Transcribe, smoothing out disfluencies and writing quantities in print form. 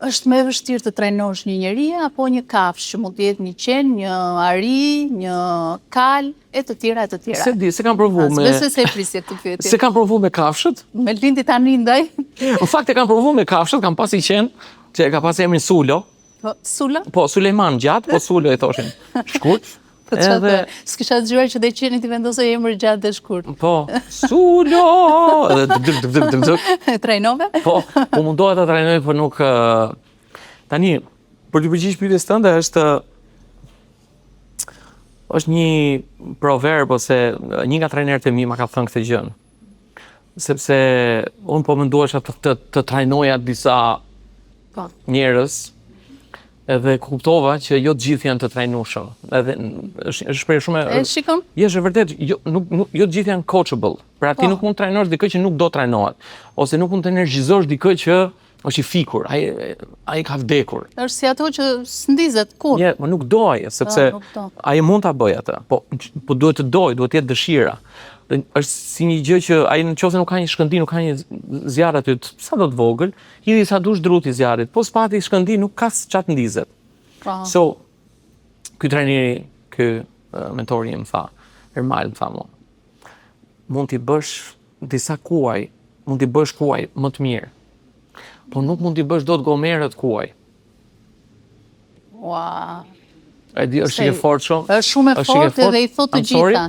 Është më e vështirë të trajnosh një njeri apo një kafshë që mund të jetë një qen, një ari, një kal, e të tjera e të tjera. Se di, se kam provu me... Besoj se e prisje këtë pyetje. Se kam provu me kafshët. Me lindi tani ndaj. Në fakt e kam provu me kafshët, kam pas i qen, që e ka pas emrin Sulo. Po, Sula? Po, Sulejman gjatë, po Sulo e thoshin. Shkurt. Edhe... S'kisha dëgjuar që dhe qeni t'i vendosoj emër gjatë dhe shkurt. Po, Sulo! Edhe Trajnove? Po, mundohet të trajnoj, por nuk... Tani, për të përgjigjur pyetjes tënde është një proverb ose një nga trajnerët e mi ma ka thënë këtë gjën. Sepse unë po menduesha të trajnoja disa njerëz, edhe kuptova që jo të gjithë janë të trajnueshëm. Edhe është shprehje shumë E shikon? Është vërtet, jo të gjithë janë coachable. Pra ti nuk mund të trajnosh dikë që nuk do trajnohet, ose nuk mund të energjizosh dikë që është i fikur, ai ka vdekur. Është si ato që s'ndizet kur. Ja, po nuk doj, sepse ai mund ta bëj atë, po duhet të doj, duhet të jetë dëshira. Është si një gjë që ai nëse nuk ka një shkëndi, nuk ka një zjarr aty, sa do të vogël, hidhi sa dush druti zjarrit, po s'pati shkëndi nuk ka çat ndizet. So, ky trajneri, ky mentori më tha, Ermal më tha mua, mund t'i bësh disa kuaj, mund t'i bësh kuaj më të mirë, po nuk mund t'i bësh dot gomerët kuaj. Ua. E di, është e fortë shumë. Është shumë e fortë dhe i thotë të gjitha.